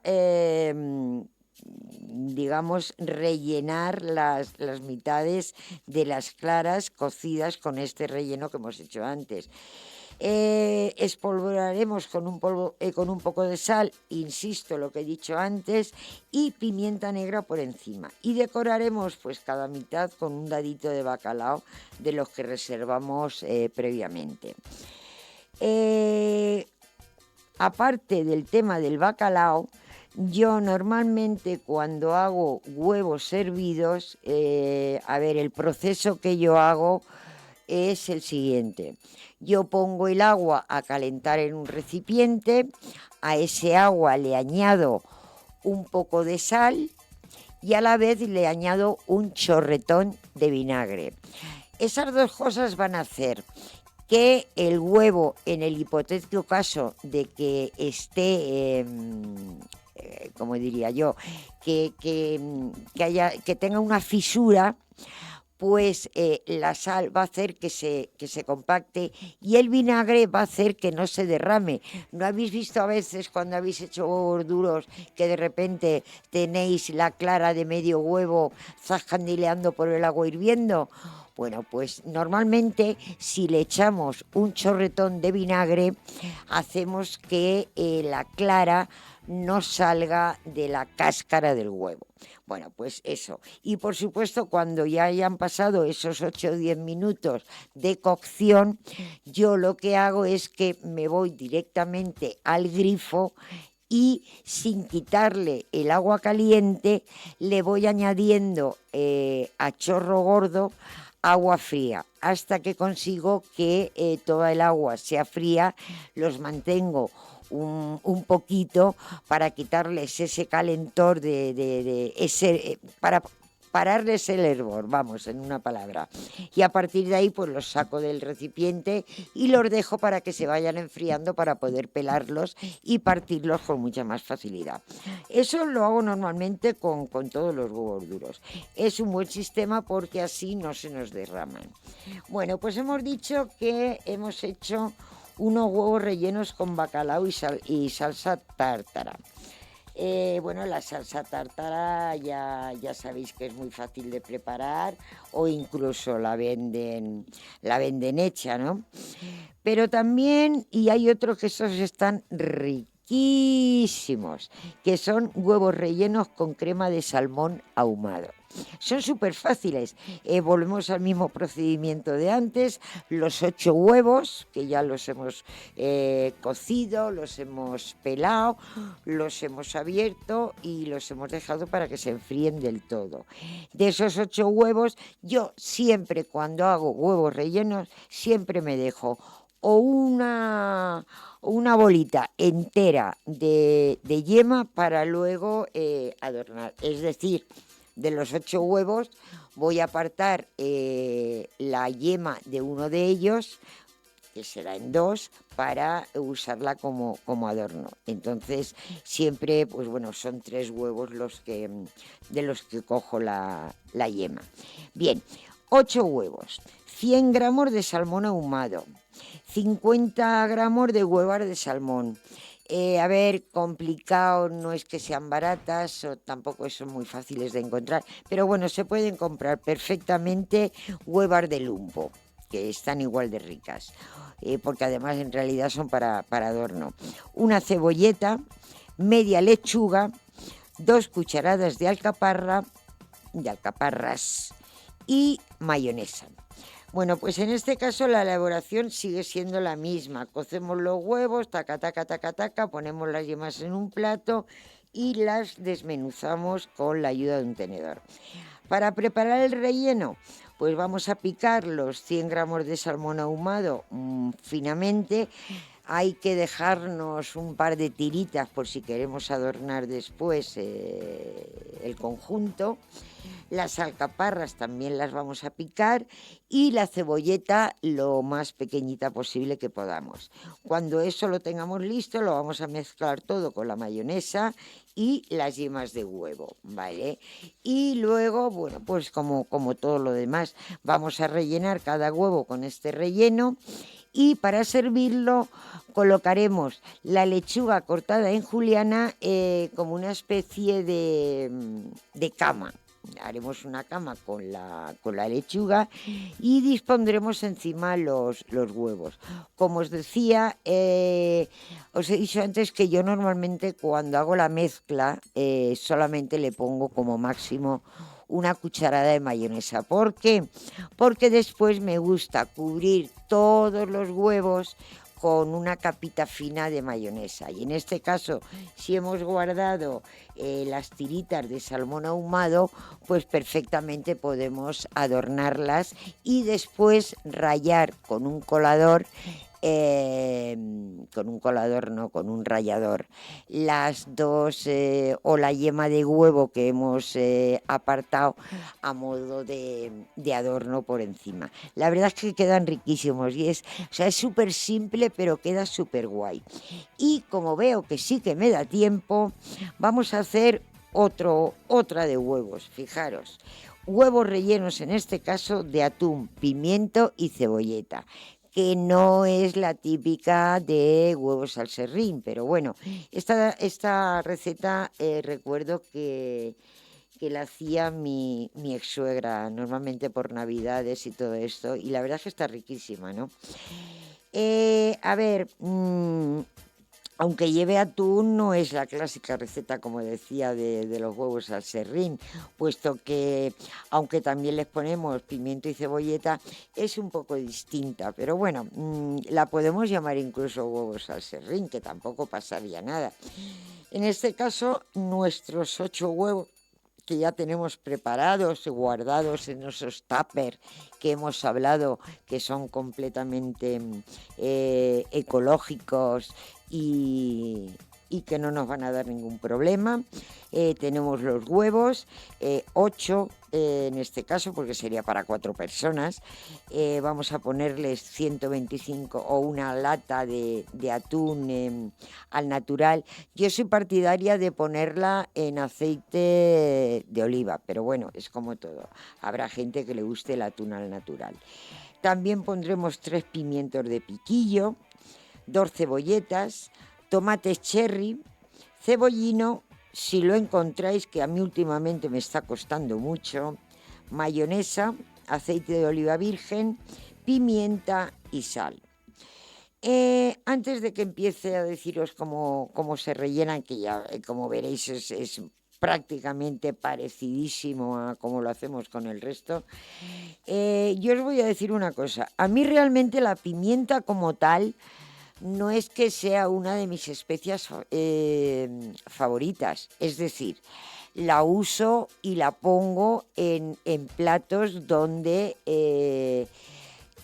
Speaker 1: digamos rellenar las mitades de las claras cocidas con este relleno que hemos hecho antes. Espolvorearemos con un poco de sal, insisto lo que he dicho antes, y pimienta negra por encima. Y decoraremos pues cada mitad con un dadito de bacalao de los que reservamos previamente. Aparte del tema del bacalao, yo normalmente cuando hago huevos hervidos, a ver, el proceso que yo hago es el siguiente. Yo pongo el agua a calentar en un recipiente, a ese agua le añado un poco de sal y a la vez le añado un chorretón de vinagre. Esas dos cosas van a hacer que el huevo, en el hipotético caso de que esté, como diría yo, que tenga una fisura, pues la sal va a hacer que se compacte y el vinagre va a hacer que no se derrame. ¿No habéis visto a veces cuando habéis hecho huevos duros que de repente tenéis la clara de medio huevo zascandileando por el agua hirviendo? Bueno, pues normalmente si le echamos un chorretón de vinagre, hacemos que la clara no salga de la cáscara del huevo. Bueno, pues eso. Y por supuesto, cuando ya hayan pasado esos 8 o 10 minutos de cocción, yo lo que hago es que me voy directamente al grifo y sin quitarle el agua caliente, le voy añadiendo a chorro gordo agua fría, hasta que consigo que toda el agua sea fría. Los mantengo un poquito para quitarles ese calentor de ese, para pararles el hervor, vamos, en una palabra. Y a partir de ahí pues los saco del recipiente y los dejo para que se vayan enfriando para poder pelarlos y partirlos con mucha más facilidad. Eso lo hago normalmente con todos los huevos duros. Es un buen sistema porque así no se nos derraman. Bueno, pues hemos dicho que hemos hecho unos huevos rellenos con bacalao y salsa tártara. Bueno, la salsa tártara ya sabéis que es muy fácil de preparar o incluso la venden hecha, ¿no? Pero también, y hay otros que esos están riquísimos, que son huevos rellenos con crema de salmón ahumado. Son súper fáciles. Volvemos al mismo procedimiento de antes. Los 8 huevos, que ya los hemos cocido, los hemos pelado, los hemos abierto y los hemos dejado para que se enfríen del todo. De esos 8 huevos, yo siempre cuando hago huevos rellenos, siempre me dejo o una bolita entera de yema para luego adornar. Es decir, de los 8 huevos voy a apartar la yema de uno de ellos, que será en 2, para usarla como adorno. Entonces siempre, pues bueno, son 3 huevos de los que cojo la yema. Bien, 8 huevos, 100 gramos de salmón ahumado, 50 gramos de huevas de salmón. A ver, complicado, no es que sean baratas o tampoco son muy fáciles de encontrar, pero bueno, se pueden comprar perfectamente huevas de lumbo, que están igual de ricas, porque además en realidad son para adorno. Una cebolleta, media lechuga, 2 cucharadas de alcaparras y mayonesa. Bueno, pues en este caso la elaboración sigue siendo la misma. Cocemos los huevos, taca, taca, taca, taca, ponemos las yemas en un plato y las desmenuzamos con la ayuda de un tenedor. Para preparar el relleno, pues vamos a picar los 100 gramos de salmón ahumado finamente. Hay que dejarnos un par de tiritas por si queremos adornar después el conjunto. Las alcaparras también las vamos a picar y la cebolleta lo más pequeñita posible que podamos. Cuando eso lo tengamos listo, lo vamos a mezclar todo con la mayonesa y las yemas de huevo, ¿vale? Y luego, bueno, pues como todo lo demás, vamos a rellenar cada huevo con este relleno. Y para servirlo colocaremos la lechuga cortada en juliana como una especie de cama. Haremos una cama con la lechuga y dispondremos encima los huevos. Como os decía, os he dicho antes que yo normalmente cuando hago la mezcla solamente le pongo como máximo una cucharada de mayonesa. ¿Por qué? Porque después me gusta cubrir todos los huevos con una capita fina de mayonesa. Y en este caso, si hemos guardado las tiritas de salmón ahumado, pues perfectamente podemos adornarlas y después rallar con un colador con un colador, no, con un rallador, las dos o la yema de huevo que hemos apartado a modo de adorno por encima. La verdad es que quedan riquísimos y o sea, es súper simple, pero queda súper guay. Y como veo que sí que me da tiempo, vamos a hacer otra de huevos, fijaros. Huevos rellenos, en este caso, de atún, pimiento y cebolleta, que no es la típica de huevos al serrín, pero bueno, esta receta recuerdo que la hacía mi ex suegra, normalmente por Navidades y todo esto, y la verdad es que está riquísima, ¿no? A ver, aunque lleve atún, no es la clásica receta, como decía, de los huevos al serrín, puesto que, aunque también les ponemos pimiento y cebolleta, es un poco distinta. Pero bueno, la podemos llamar incluso huevos al serrín, que tampoco pasaría nada. En este caso, nuestros 8 huevos que ya tenemos preparados y guardados en esos tuppers que hemos hablado, que son completamente ecológicos y que no nos van a dar ningún problema. Tenemos los huevos, 8 en este caso, porque sería para 4 personas. Vamos a ponerles 125 o una lata de atún al natural. Yo soy partidaria de ponerla en aceite de oliva, pero bueno, es como todo. Habrá gente que le guste el atún al natural. También pondremos 3 pimientos de piquillo, 2 cebolletas, tomates cherry, cebollino, si lo encontráis, que a mí últimamente me está costando mucho, mayonesa, aceite de oliva virgen, pimienta y sal. Antes de que empiece a deciros cómo se rellenan, que ya como veréis es prácticamente parecidísimo a como lo hacemos con el resto, yo os voy a decir una cosa. A mí realmente la pimienta como tal no es que sea una de mis especias favoritas, es decir, la uso y la pongo en platos donde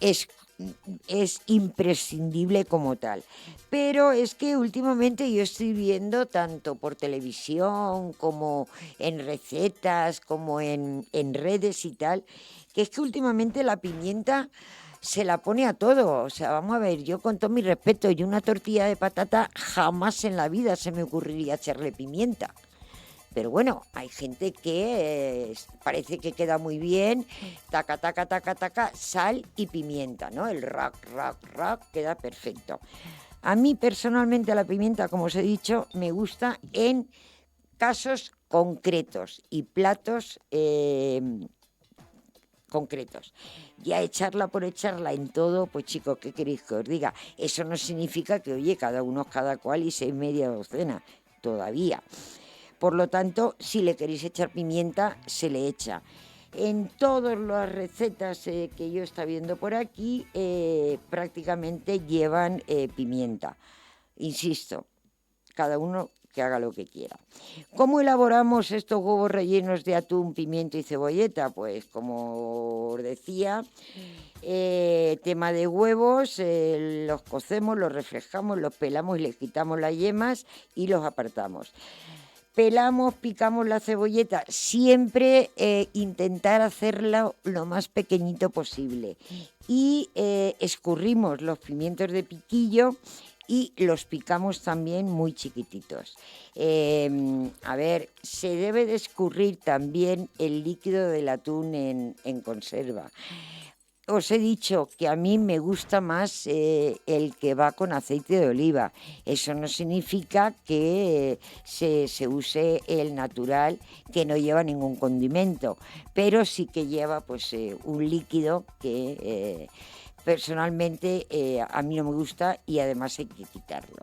Speaker 1: es imprescindible como tal. Pero es que últimamente yo estoy viendo tanto por televisión como en recetas, como en redes y tal, que es que últimamente la pimienta se la pone a todo. O sea, vamos a ver, yo con todo mi respeto, y una tortilla de patata jamás en la vida se me ocurriría echarle pimienta. Pero bueno, hay gente que parece que queda muy bien, taca, taca, taca, taca, sal y pimienta, ¿no? El rac, rac, rac, queda perfecto. A mí personalmente la pimienta, como os he dicho, me gusta en casos concretos y platos concretos. Ya echarla por echarla en todo, pues chicos, ¿qué queréis que os diga? Eso no significa que, oye, cada uno es cada cual y 6 media docena, todavía. Por lo tanto, si le queréis echar pimienta, se le echa. En todas las recetas que yo está viendo por aquí, prácticamente llevan pimienta. Insisto, cada uno que haga lo que quiera. ¿Cómo elaboramos estos huevos rellenos de atún, pimiento y cebolleta? Pues como os decía, tema de huevos, los cocemos, los refrescamos, los pelamos y les quitamos las yemas y los apartamos. Pelamos, picamos la cebolleta, siempre intentar hacerla lo más pequeñito posible. Y escurrimos los pimientos de piquillo y los picamos también muy chiquititos. A ver, se debe de escurrir también el líquido del atún en conserva. Os he dicho que a mí me gusta más el que va con aceite de oliva. Eso no significa que se use el natural, que no lleva ningún condimento, pero sí que lleva pues un líquido que personalmente a mí no me gusta y además hay que quitarlo.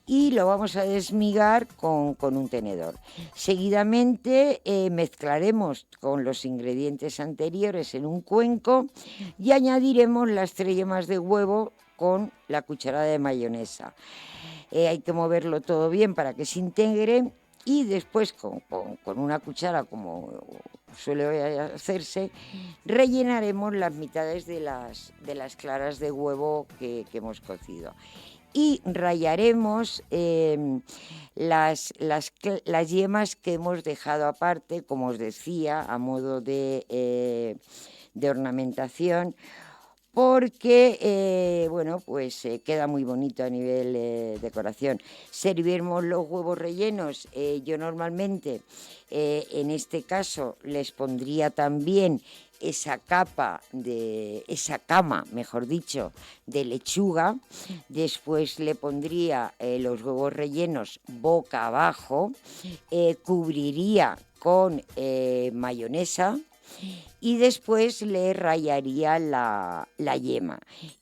Speaker 1: Y lo vamos a desmigar con un tenedor. Seguidamente mezclaremos con los ingredientes anteriores en un cuenco y añadiremos las 3 yemas de huevo con la cucharada de mayonesa. Hay que moverlo todo bien para que se integre y después con una cuchara, como suele hacerse, rellenaremos las mitades de las claras de huevo que hemos cocido. Y rallaremos las yemas que hemos dejado aparte, como os decía, a modo de ornamentación, porque bueno, pues queda muy bonito a nivel decoración. Serviremos los huevos rellenos. Yo normalmente, en este caso, les pondría también esa cama, mejor dicho, de lechuga. Después le pondría los huevos rellenos boca abajo, cubriría con mayonesa y después le rallaría la yema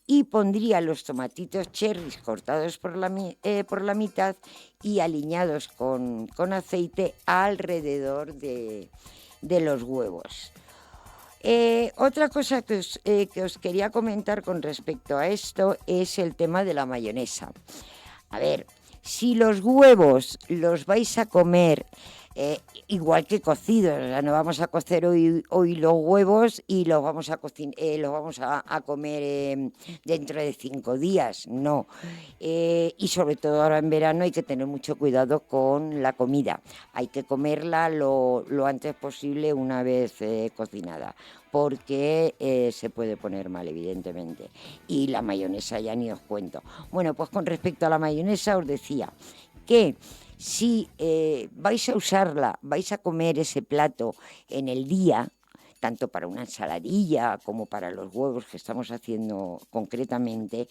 Speaker 1: y pondría los tomatitos cherries cortados por la mitad y aliñados con aceite alrededor de los huevos. Otra cosa que os quería comentar con respecto a esto es el tema de la mayonesa. A ver, si los huevos los vais a comer igual que cocidos, o sea, no vamos a cocer hoy los huevos y los vamos a comer dentro de 5 días, no. Y sobre todo ahora en verano hay que tener mucho cuidado con la comida. Hay que comerla lo antes posible una vez cocinada, porque se puede poner mal, evidentemente. Y la mayonesa ya ni os cuento. Bueno, pues con respecto a la mayonesa os decía que si vais a usarla, vais a comer ese plato en el día, tanto para una ensaladilla como para los huevos que estamos haciendo concretamente,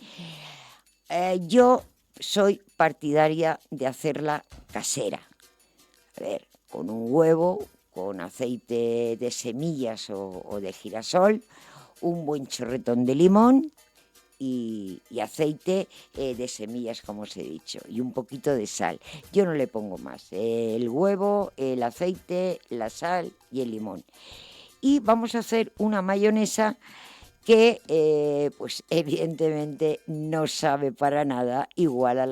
Speaker 1: yo soy partidaria de hacerla casera. A ver, con un huevo, con aceite de semillas o de girasol, un buen chorretón de limón y aceite de semillas, como os he dicho, y un poquito de sal. Yo no le pongo más. El huevo, el aceite, la sal y el limón. Y vamos a hacer una mayonesa que pues evidentemente no sabe para nada igual a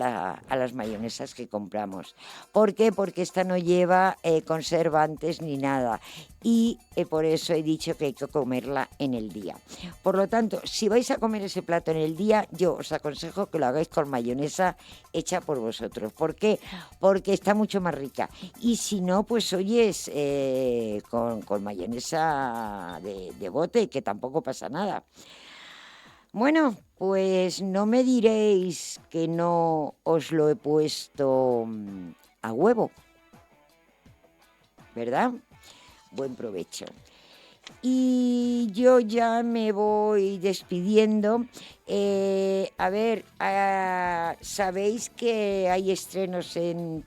Speaker 1: las mayonesas que compramos. ¿Por qué? Porque esta no lleva conservantes ni nada y por eso he dicho que hay que comerla en el día. Por lo tanto, si vais a comer ese plato en el día, yo os aconsejo que lo hagáis con mayonesa hecha por vosotros. ¿Por qué? Porque está mucho más rica. Y si no, pues oyes con mayonesa de bote, que tampoco pasa nada. Bueno, pues no me diréis que no os lo he puesto a huevo, ¿verdad? Buen provecho. Y yo ya me voy despidiendo. A ver, sabéis que hay estrenos en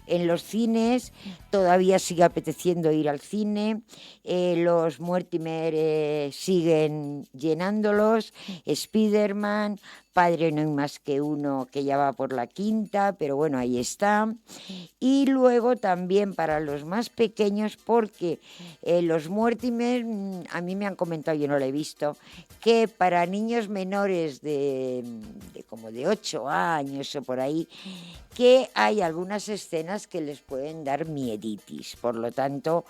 Speaker 1: los cines, todavía sigue apeteciendo ir al cine, los Mortimer siguen llenándolos, Spiderman, Padre no hay más que uno, que ya va por la quinta, pero bueno, ahí está. Y luego también para los más pequeños, porque los Mortimer, a mí me han comentado, yo no lo he visto, que para niños menores de como de 8 años o por ahí, que hay algunas escenas que les pueden dar mieditis. Por lo tanto,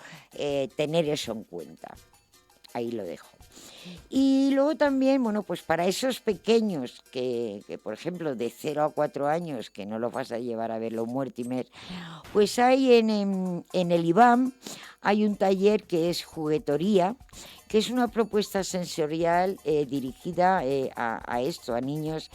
Speaker 1: tener eso en cuenta. Ahí lo dejo. Y luego también, bueno, pues para esos pequeños que, por ejemplo, de 0 a 4 años, que no los vas a llevar a ver los Mortimer, pues hay en el IBAM, hay un taller que es juguetoría, que es una propuesta sensorial dirigida a esto, a niños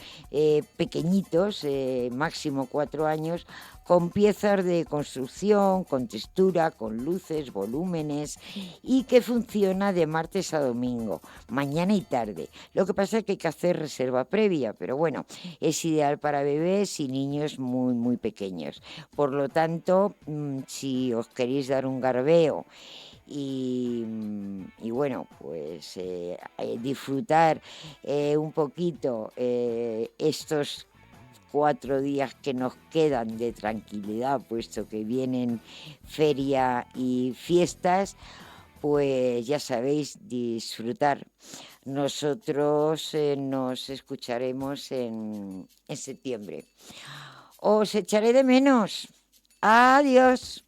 Speaker 1: pequeñitos, máximo 4 años, con piezas de construcción, con textura, con luces, volúmenes y que funciona de martes a domingo, mañana y tarde. Lo que pasa es que hay que hacer reserva previa, pero bueno, es ideal para bebés y niños muy, muy pequeños. Por lo tanto, si os queréis dar un garbeo y bueno, pues disfrutar un poquito estos 4 días que nos quedan de tranquilidad, puesto que vienen feria y fiestas, pues ya sabéis, disfrutar. Nosotros nos escucharemos en septiembre. Os echaré de menos. Adiós.